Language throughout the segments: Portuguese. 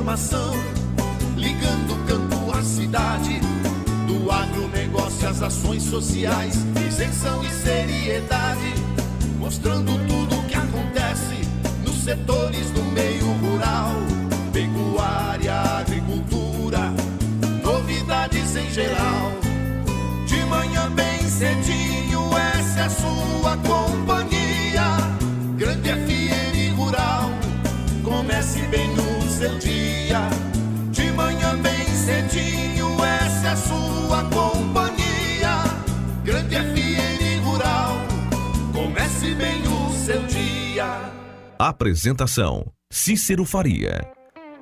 informação, ligando o campo à cidade, do agronegócio às ações sociais, isenção e seriedade, mostrando tudo o que acontece nos setores do meio rural, pecuária, agricultura, novidades em geral. De manhã bem cedinho, essa é a sua companhia, Grande FM Rural, comece bem no seu dia. De manhã bem cedinho, essa é a sua companhia, Grande FM Rural, comece bem o seu dia. Apresentação: Cícero Faria.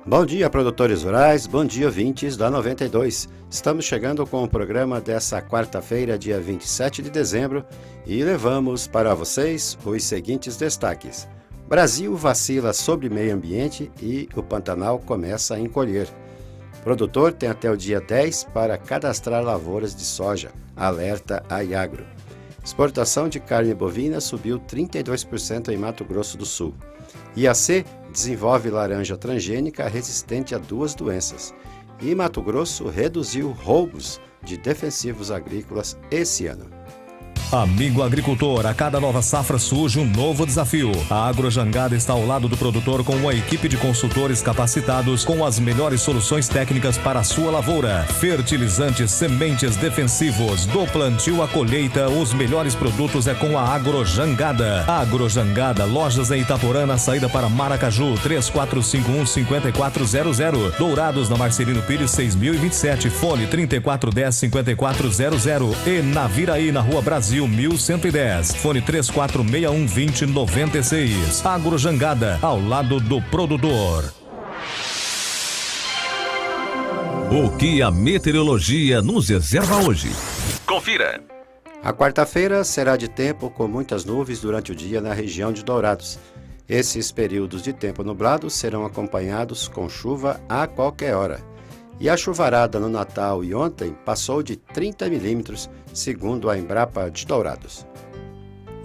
Bom dia, produtores rurais, bom dia, ouvintes da 92. Estamos chegando com o programa dessa quarta-feira, dia 27 de dezembro, e levamos para vocês os seguintes destaques. Brasil vacila sobre meio ambiente e o Pantanal começa a encolher. Produtor tem até o dia 10 para cadastrar lavouras de soja, alerta a Iagro. Exportação de carne bovina subiu 32% em Mato Grosso do Sul. IAC desenvolve laranja transgênica resistente a 2 doenças. E Mato Grosso reduziu roubos de defensivos agrícolas esse ano. Amigo agricultor, a cada nova safra surge um novo desafio. A Agrojangada está ao lado do produtor com uma equipe de consultores capacitados com as melhores soluções técnicas para a sua lavoura. Fertilizantes, sementes, defensivos, do plantio à colheita, os melhores produtos é com a Agrojangada. Agrojangada, lojas em Itaporã, na saída para Maracaju, 3451-5400. Dourados, na Marcelino Pires, 6027, fone 3410-5400. E Naviraí, na Rua Brasil, 1110, fone 3461-2096. Agrojangada, ao lado do produtor. O que a meteorologia nos reserva hoje? Confira! A quarta-feira será de tempo com muitas nuvens durante o dia na região de Dourados. Esses períodos de tempo nublado serão acompanhados com chuva a qualquer hora. E a chuvarada no Natal e ontem passou de 30 milímetros, segundo a Embrapa de Dourados.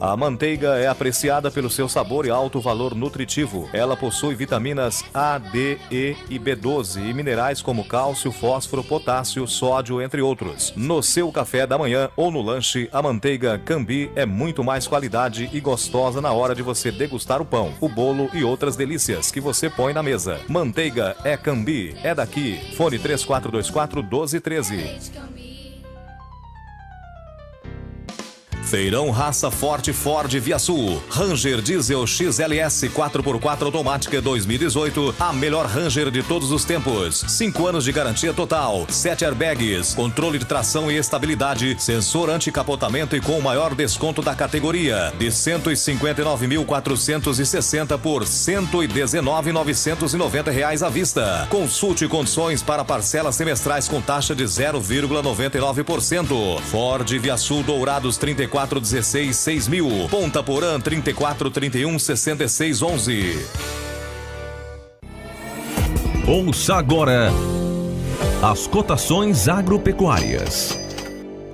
A manteiga é apreciada pelo seu sabor e alto valor nutritivo. Ela possui vitaminas A, D, E e B12 e minerais como cálcio, fósforo, potássio, sódio, entre outros. No seu café da manhã ou no lanche, a manteiga Cambi é muito mais qualidade e gostosa na hora de você degustar o pão, o bolo e outras delícias que você põe na mesa. Manteiga é Cambi, é daqui. Fone 3424-1213. Feirão Raça Forte Ford Via Sul. Ranger Diesel XLS 4x4 automática 2018. A melhor Ranger de todos os tempos. 5 anos de garantia total. 7 airbags. Controle de tração e estabilidade. Sensor anticapotamento e com o maior desconto da categoria. De R$ 159.460 por R$ 119.990 à vista. Consulte condições para parcelas semestrais com taxa de 0,99%. Ford Via Sul Dourados 3416-6000. Ponta Porã 3431-6611. Ouça agora as cotações agropecuárias.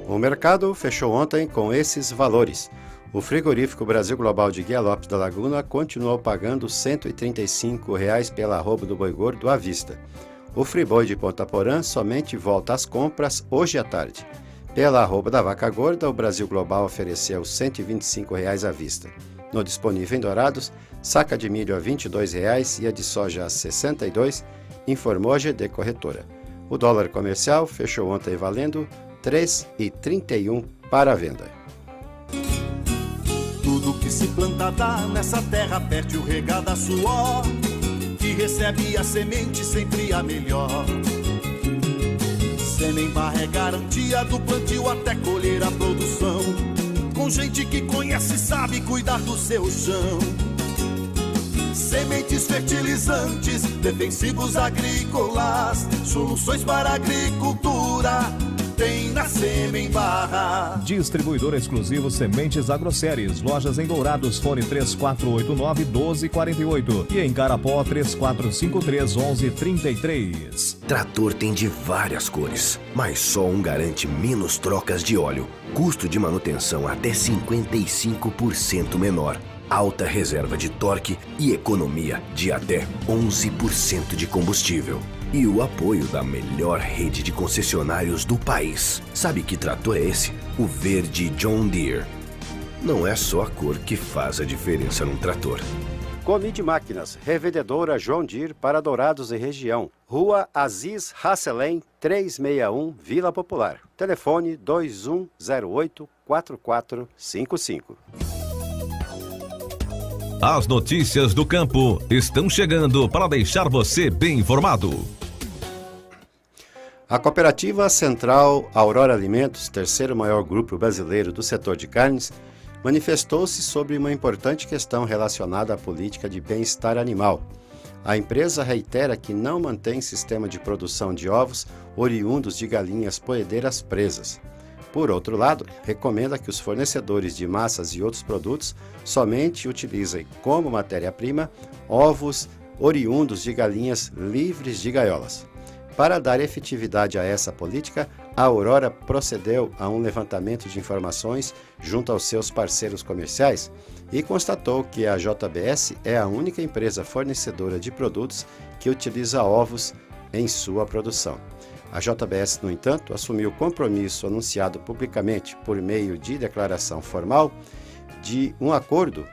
O mercado fechou ontem com esses valores. O frigorífico Brasil Global de Guia Lopes da Laguna continuou pagando R$ 135 pela arroba do boi gordo à vista. O friboi de Ponta Porã somente volta às compras hoje à tarde. Pela arroba da vaca gorda, o Brasil Global ofereceu R$ 125 à vista. No disponível em Dourados, saca de milho a R$ 22 e a de soja a R$ 62, informou a GD Corretora. O dólar comercial fechou ontem valendo R$ 3,31 para a venda. Tudo que se planta dá nessa terra perde o regado a suor, que recebe a semente sempre a melhor. Semembarra é garantia do plantio até colher a produção, com gente que conhece e sabe cuidar do seu chão. Sementes, fertilizantes, defensivos agrícolas, soluções para a agricultura, tem na Semembarra. Distribuidor exclusivo Sementes Agroséries. Lojas em Dourados, fone 3489-1248 e em Carapó 3453-1133. Trator tem de várias cores, mas só um garante menos trocas de óleo, custo de manutenção até 55% menor. alta reserva de torque e economia de até 11% de combustível. E o apoio da melhor rede de concessionários do país. Sabe que trator é esse? O verde John Deere. Não é só a cor que faz a diferença num trator. Comid Máquinas, revendedora John Deere para Dourados e região. Rua Aziz Hasselem, 361, Vila Popular. Telefone 2108-4455. As notícias do campo estão chegando para deixar você bem informado. A Cooperativa Central Aurora Alimentos, terceiro maior grupo brasileiro do setor de carnes, manifestou-se sobre uma importante questão relacionada à política de bem-estar animal. A empresa reitera que não mantém sistema de produção de ovos oriundos de galinhas poedeiras presas. Por outro lado, recomenda que os fornecedores de massas e outros produtos somente utilizem como matéria-prima ovos oriundos de galinhas livres de gaiolas. Para dar efetividade a essa política, a Aurora procedeu a um levantamento de informações junto aos seus parceiros comerciais e constatou que a JBS é a única empresa fornecedora de produtos que utiliza ovos em sua produção. A JBS, no entanto, assumiu o compromisso anunciado publicamente por meio de declaração formal de um acordo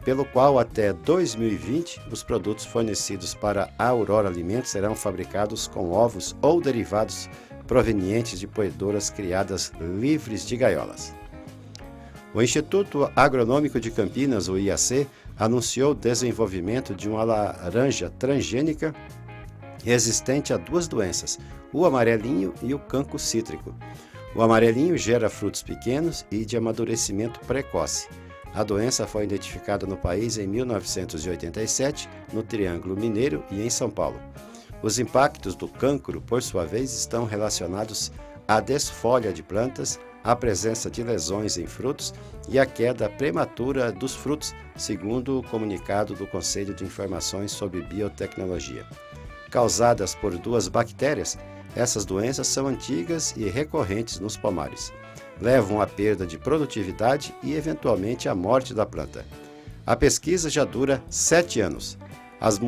pelo qual até 2020 os produtos fornecidos para a Aurora Alimentos serão fabricados com ovos ou derivados provenientes de poedoras criadas livres de gaiolas. O Instituto Agronômico de Campinas, o IAC, anunciou o desenvolvimento de uma laranja transgênica resistente a duas doenças, o amarelinho e o cancro cítrico. O amarelinho gera frutos pequenos e de amadurecimento precoce. A doença foi identificada no país em 1987, no Triângulo Mineiro e em São Paulo. Os impactos do cancro, por sua vez, estão relacionados à desfolha de plantas, à presença de lesões em frutos e à queda prematura dos frutos, segundo o comunicado do Conselho de Informações sobre Biotecnologia. Causadas por duas bactérias, essas doenças são antigas e recorrentes nos pomares. Levam à perda de produtividade e, eventualmente, à morte da planta. A pesquisa já dura 7 anos. As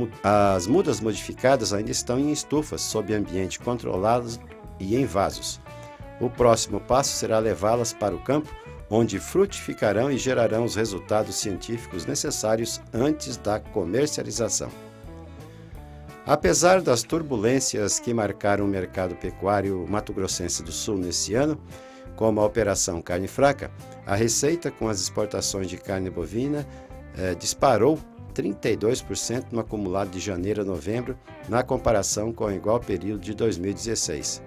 mudas modificadas ainda estão em estufas, sob ambiente controlado e em vasos. O próximo passo será levá-las para o campo, onde frutificarão e gerarão os resultados científicos necessários antes da comercialização. Apesar das turbulências que marcaram o mercado pecuário mato-grossense do Sul nesse ano, como a Operação Carne Fraca, a receita com as exportações de carne bovina disparou 32% no acumulado de janeiro a novembro, na comparação com o igual período de 2016.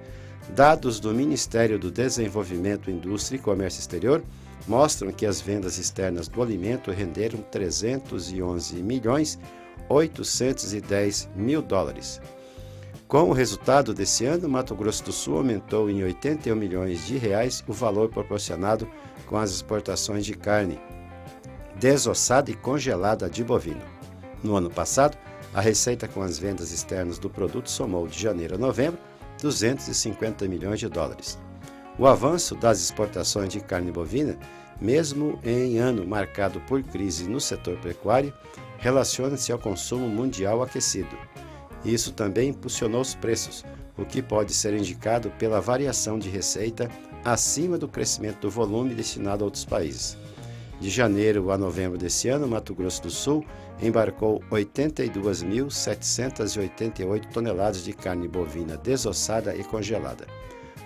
Dados do Ministério do Desenvolvimento, Indústria e Comércio Exterior mostram que as vendas externas do alimento renderam 311.810 mil dólares. Com o resultado desse ano, Mato Grosso do Sul aumentou em 81 milhões de reais o valor proporcionado com as exportações de carne desossada e congelada de bovino. No ano passado, a receita com as vendas externas do produto somou de janeiro a novembro 250 milhões de dólares. O avanço das exportações de carne bovina, mesmo em ano marcado por crise no setor pecuário, relaciona-se ao consumo mundial aquecido. Isso também impulsionou os preços, o que pode ser indicado pela variação de receita acima do crescimento do volume destinado a outros países. De janeiro a novembro desse ano, Mato Grosso do Sul embarcou 82.788 toneladas de carne bovina desossada e congelada.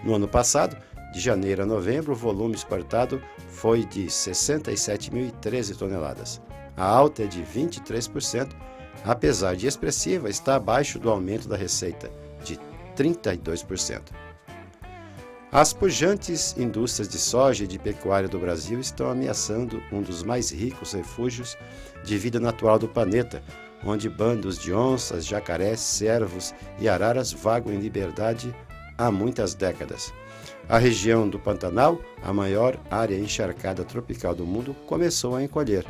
No ano passado, de janeiro a novembro, o volume exportado foi de 67.013 toneladas. A alta é de 23%, apesar de expressiva, está abaixo do aumento da receita, de 32%. As pujantes indústrias de soja e de pecuária do Brasil estão ameaçando um dos mais ricos refúgios de vida natural do planeta, onde bandos de onças, jacarés, cervos e araras vagam em liberdade há muitas décadas. A região do Pantanal, a maior área encharcada tropical do mundo, começou a encolher.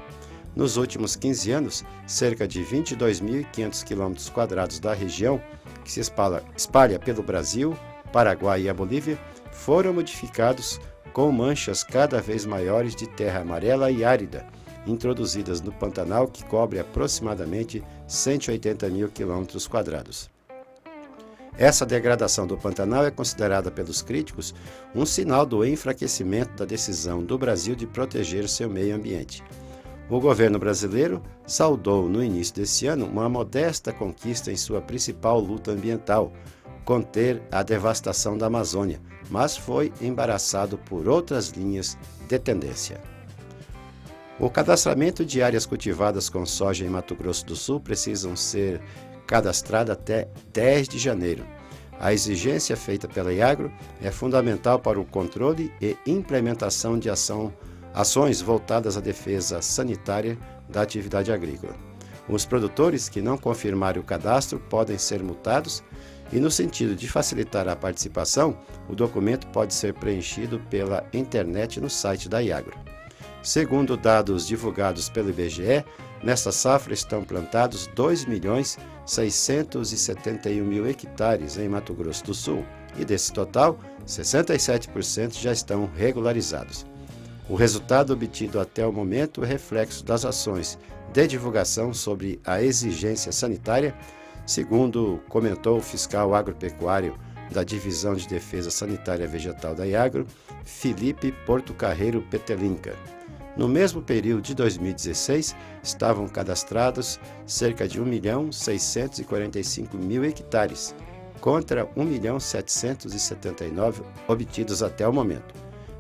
Nos últimos 15 anos, cerca de 22.500 km² da região, que se espalha pelo Brasil, Paraguai e a Bolívia, foram modificados com manchas cada vez maiores de terra amarela e árida, introduzidas no Pantanal, que cobre aproximadamente 180 mil quilômetros quadrados. Essa degradação do Pantanal é considerada pelos críticos um sinal do enfraquecimento da decisão do Brasil de proteger seu meio ambiente. O governo brasileiro saudou no início desse ano uma modesta conquista em sua principal luta ambiental, conter a devastação da Amazônia, mas foi embaraçado por outras linhas de tendência. O cadastramento de áreas cultivadas com soja em Mato Grosso do Sul precisam ser cadastradas até 10 de janeiro. A exigência feita pela Iagro é fundamental para o controle e implementação de ações voltadas à defesa sanitária da atividade agrícola. Os produtores que não confirmarem o cadastro podem ser multados e, no sentido de facilitar a participação, o documento pode ser preenchido pela internet no site da Iagro. Segundo dados divulgados pelo IBGE, nesta safra estão plantados 2.671.000 hectares em Mato Grosso do Sul e, desse total, 67% já estão regularizados. O resultado obtido até o momento é reflexo das ações de divulgação sobre a exigência sanitária, segundo comentou o fiscal agropecuário da Divisão de Defesa Sanitária Vegetal da Iagro, Felipe Portocarreiro Petelinca. No mesmo período de 2016, estavam cadastrados cerca de 1.645.000 hectares, contra 1.779.000 obtidos até o momento.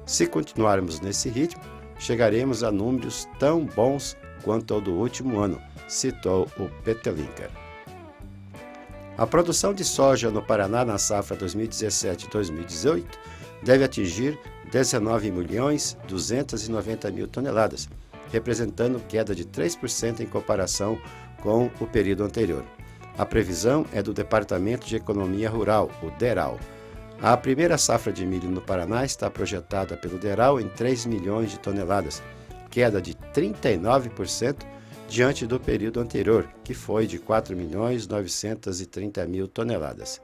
Se continuarmos nesse ritmo, chegaremos a números tão bons quanto ao do último ano, citou o Petelinca. A produção de soja no Paraná na safra 2017-2018 deve atingir 19.290.000 toneladas, representando queda de 3% em comparação com o período anterior. A previsão é do Departamento de Economia Rural, o DERAL. A primeira safra de milho no Paraná está projetada pelo DERAL em 3 milhões de toneladas, queda de 39% diante do período anterior, que foi de 4.930.000 toneladas.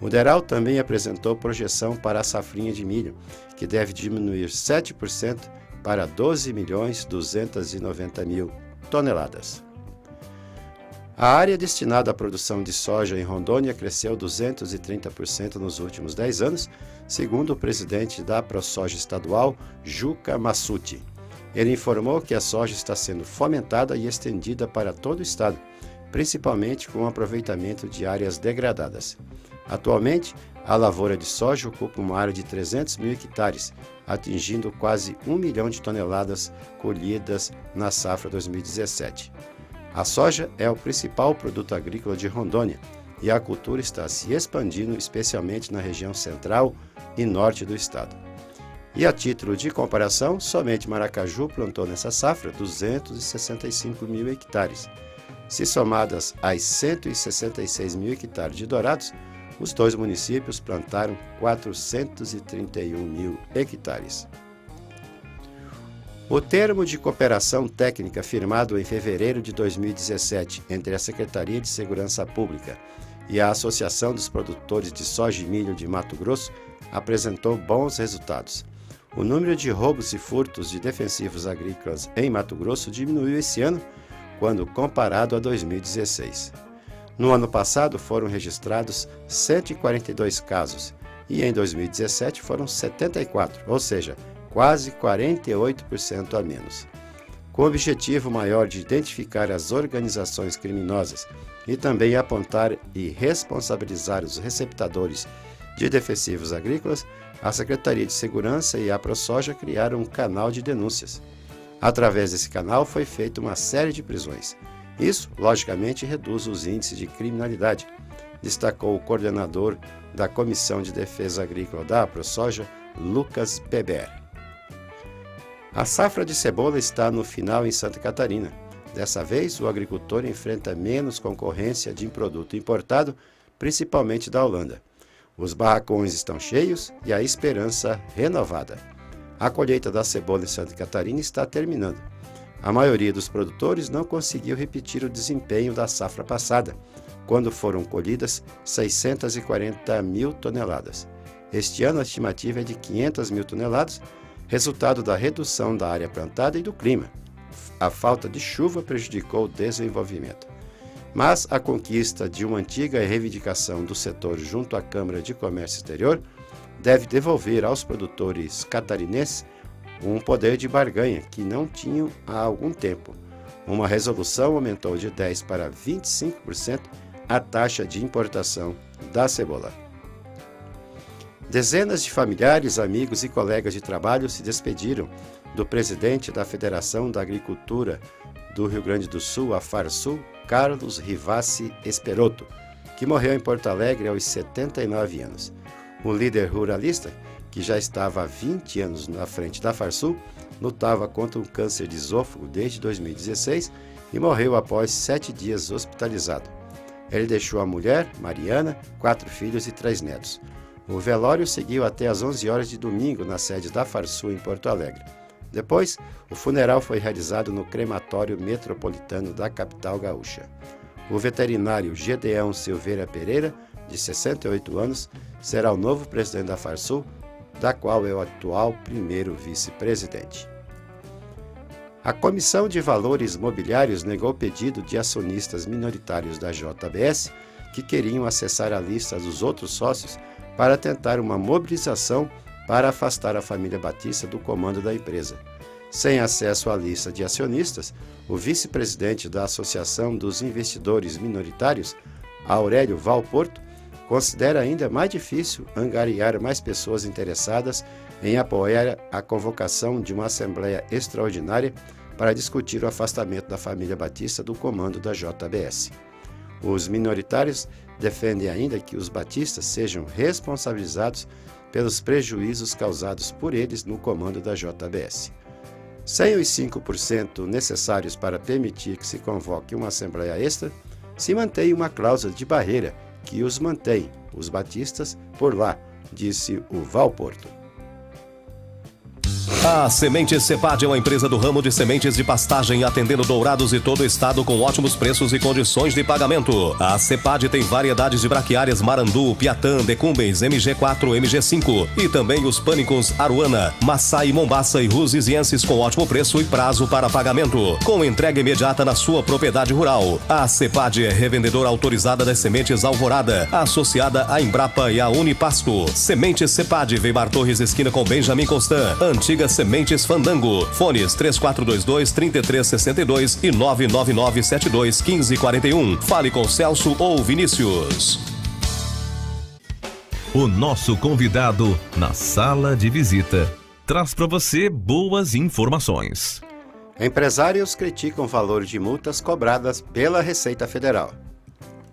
O DERAL também apresentou projeção para a safrinha de milho, que deve diminuir 7% para 12.290.000 toneladas. A área destinada à produção de soja em Rondônia cresceu 230% nos últimos 10 anos, segundo o presidente da ProSoja estadual, Juca Massuti. Ele informou que a soja está sendo fomentada e estendida para todo o estado, principalmente com o aproveitamento de áreas degradadas. Atualmente, a lavoura de soja ocupa uma área de 300.000 hectares, atingindo quase 1 milhão de toneladas colhidas na safra 2017. A soja é o principal produto agrícola de Rondônia e a cultura está se expandindo, especialmente na região central e norte do estado. E a título de comparação, somente Maracaju plantou nessa safra 265.000 hectares. Se somadas às 166.000 hectares de Dourados, os dois municípios plantaram 431.000 hectares. O termo de cooperação técnica firmado em fevereiro de 2017 entre a Secretaria de Segurança Pública e a Associação dos Produtores de Soja e Milho de Mato Grosso apresentou bons resultados. O número de roubos e furtos de defensivos agrícolas em Mato Grosso diminuiu esse ano, quando comparado a 2016. No ano passado foram registrados 142 casos e em 2017 foram 74, ou seja, quase 48% a menos. Com o objetivo maior de identificar as organizações criminosas e também apontar e responsabilizar os receptadores de defensivos agrícolas, a Secretaria de Segurança e a ProSoja criaram um canal de denúncias. Através desse canal foi feita uma série de prisões. Isso, logicamente, reduz os índices de criminalidade, destacou o coordenador da Comissão de Defesa Agrícola da ProSoja, Lucas Beber. A safra de cebola está no final em Santa Catarina. Dessa vez, o agricultor enfrenta menos concorrência de produto importado, principalmente da Holanda. Os barracões estão cheios e a esperança renovada. A colheita da cebola em Santa Catarina está terminando. A maioria dos produtores não conseguiu repetir o desempenho da safra passada, quando foram colhidas 640.000 toneladas. Este ano a estimativa é de 500.000 toneladas, resultado da redução da área plantada e do clima. a falta de chuva prejudicou o desenvolvimento. Mas a conquista de uma antiga reivindicação do setor junto à Câmara de Comércio Exterior deve devolver aos produtores catarinenses um poder de barganha que não tinham há algum tempo. Uma resolução aumentou de 10% para 25% a taxa de importação da cebola. Dezenas de familiares, amigos e colegas de trabalho se despediram do presidente da Federação da Agricultura do Rio Grande do Sul, a FARSUL, Carlos Rivassi Esperotto, que morreu em Porto Alegre aos 79 anos. O líder ruralista, que já estava há 20 anos na frente da FARSUL, lutava contra um câncer de esôfago desde 2016 e morreu após 7 dias hospitalizado. Ele deixou a mulher, Mariana, 4 filhos e 3 netos. O velório seguiu até às 11 horas de domingo na sede da FARSUL em Porto Alegre. Depois, o funeral foi realizado no crematório metropolitano da capital gaúcha. O veterinário Gedeão Silveira Pereira, de 68 anos, será o novo presidente da FARSUL, da qual é o atual primeiro vice-presidente. A Comissão de Valores Mobiliários negou o pedido de acionistas minoritários da JBS que queriam acessar a lista dos outros sócios para tentar uma mobilização para afastar a família Batista do comando da empresa. Sem acesso à lista de acionistas, o vice-presidente da Associação dos Investidores Minoritários, Aurélio Valporto, considera ainda mais difícil angariar mais pessoas interessadas em apoiar a convocação de uma Assembleia Extraordinária para discutir o afastamento da família Batista do comando da JBS. Os minoritários defendem ainda que os batistas sejam responsabilizados pelos prejuízos causados por eles no comando da JBS. Sem os 5% necessários para permitir que se convoque uma Assembleia Extra, se mantém uma cláusula de barreira que os mantém, os batistas, por lá, disse o Valporto. A Sementes Cepad é uma empresa do ramo de sementes de pastagem, atendendo Dourados e todo o estado com ótimos preços e condições de pagamento. A Cepad tem variedades de braquiárias Marandu, Piatã, Decumbens, MG4, MG5 e também os pânicos Aruana, Maçai, Mombaça e Rusizienses com ótimo preço e prazo para pagamento, com entrega imediata na sua propriedade rural. A Cepad é revendedora autorizada das sementes Alvorada, associada à Embrapa e à Unipasto. Sementes Cepad, Weimar Torres, esquina com Benjamin Constant, antiga Sementes Fandango. Fones 3422-3362 e 99972-1541. Fale com Celso ou Vinícius. O nosso convidado na sala de visita traz para você boas informações. Empresários criticam o valor de multas cobradas pela Receita Federal.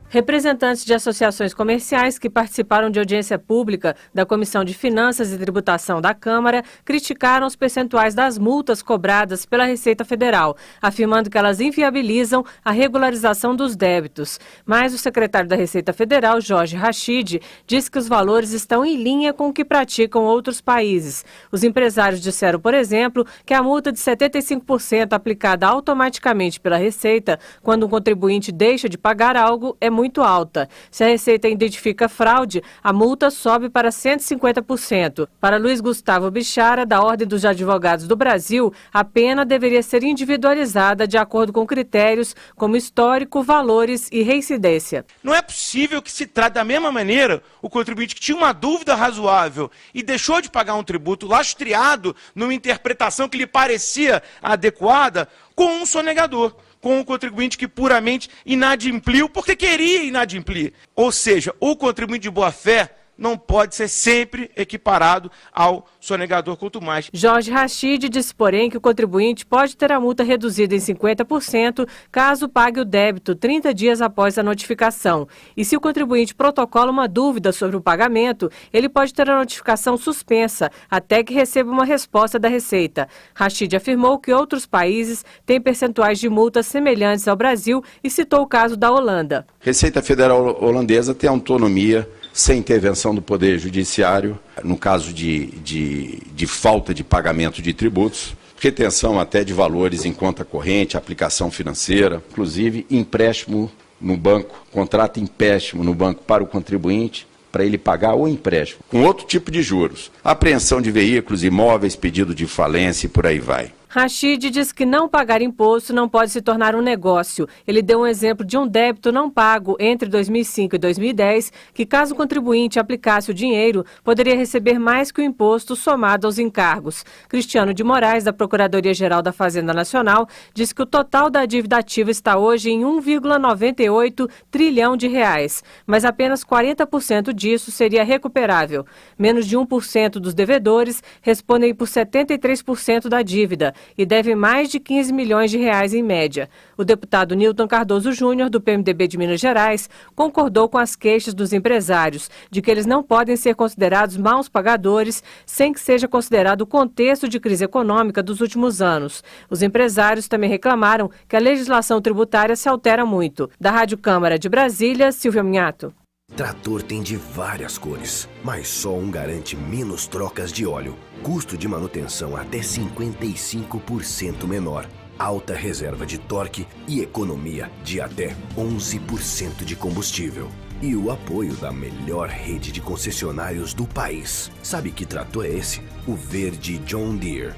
Representantes de associações comerciais que participaram de audiência pública da Comissão de Finanças e Tributação da Câmara criticaram os percentuais das multas cobradas pela Receita Federal, afirmando que elas inviabilizam a regularização dos débitos. Mas o secretário da Receita Federal, Jorge Rachid, disse que os valores estão em linha com o que praticam outros países. Os empresários disseram, por exemplo, que a multa de 75% aplicada automaticamente pela Receita quando um contribuinte deixa de pagar algo é muito alta. Se a Receita identifica fraude, a multa sobe para 150%. Para Luiz Gustavo Bichara, da Ordem dos Advogados do Brasil, a pena deveria ser individualizada de acordo com critérios como histórico, valores e reincidência. Não é possível que se trate da mesma maneira o contribuinte que tinha uma dúvida razoável e deixou de pagar um tributo lastreado numa interpretação que lhe parecia adequada com um sonegador, com um contribuinte que puramente inadimpliu porque queria inadimplir. Ou seja, o contribuinte de boa-fé não pode ser sempre equiparado ao sonegador quanto mais. Jorge Rachid disse, porém, que o contribuinte pode ter a multa reduzida em 50% caso pague o débito 30 dias após a notificação. E se o contribuinte protocola uma dúvida sobre o pagamento, ele pode ter a notificação suspensa até que receba uma resposta da Receita. Rachid afirmou que outros países têm percentuais de multas semelhantes ao Brasil e citou o caso da Holanda. Receita Federal holandesa tem autonomia sem intervenção do Poder Judiciário, no caso de falta de pagamento de tributos, retenção até de valores em conta corrente, aplicação financeira, inclusive empréstimo no banco, contrato empréstimo no banco para o contribuinte, para ele pagar o empréstimo, com outro tipo de juros, apreensão de veículos, imóveis, pedido de falência e por aí vai. Rachid diz que não pagar imposto não pode se tornar um negócio. Ele deu um exemplo de um débito não pago entre 2005 e 2010, que caso o contribuinte aplicasse o dinheiro, poderia receber mais que o imposto somado aos encargos. Cristiano de Moraes, da Procuradoria-Geral da Fazenda Nacional, diz que o total da dívida ativa está hoje em 1,98 trilhão de reais, mas apenas 40% disso seria recuperável. Menos de 1% dos devedores respondem por 73% da dívida e deve mais de 15 milhões de reais em média. O deputado Nilton Cardoso Júnior, do PMDB de Minas Gerais, concordou com as queixas dos empresários de que eles não podem ser considerados maus pagadores sem que seja considerado o contexto de crise econômica dos últimos anos. Os empresários também reclamaram que a legislação tributária se altera muito. Da Rádio Câmara de Brasília, Silvia Minhato. Trator tem de várias cores, mas só um garante menos trocas de óleo, custo de manutenção até 55% menor, alta reserva de torque e economia de até 11% de combustível. E o apoio da melhor rede de concessionários do país. Sabe que trator é esse? O verde John Deere.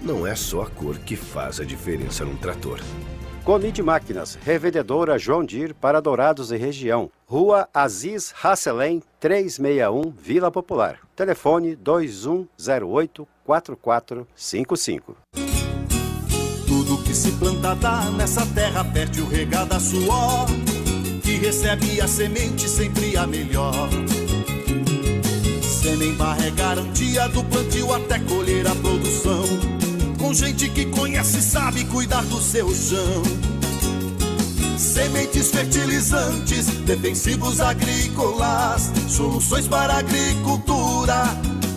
Não é só a cor que faz a diferença num trator. Conid Máquinas, revendedora John Deere para Dourados e região. Rua Aziz Hasselem, 361, Vila Popular. Telefone 2108-4455. Tudo que se planta dá nessa terra fértil regada a suor, que recebe a semente sempre a melhor. Semembarra é garantia do plantio até colher a produção, com gente que conhece e sabe cuidar do seu chão. Sementes fertilizantes, defensivos agrícolas, soluções para a agricultura,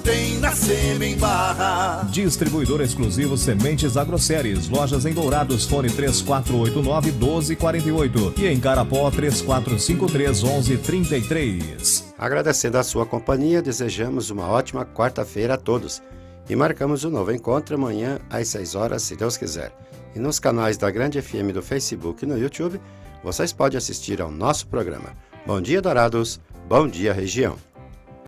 tem na Semembarra. Distribuidor exclusivo Sementes Agroceres. Lojas em Dourados, fone 3489-1248 e em Carapó 3453-1133. Agradecendo a sua companhia, desejamos uma ótima quarta-feira a todos. E marcamos um novo encontro amanhã às 6 horas, se Deus quiser. E nos canais da Grande FM do Facebook e no YouTube, vocês podem assistir ao nosso programa. Bom dia, Dourados. Bom dia, região.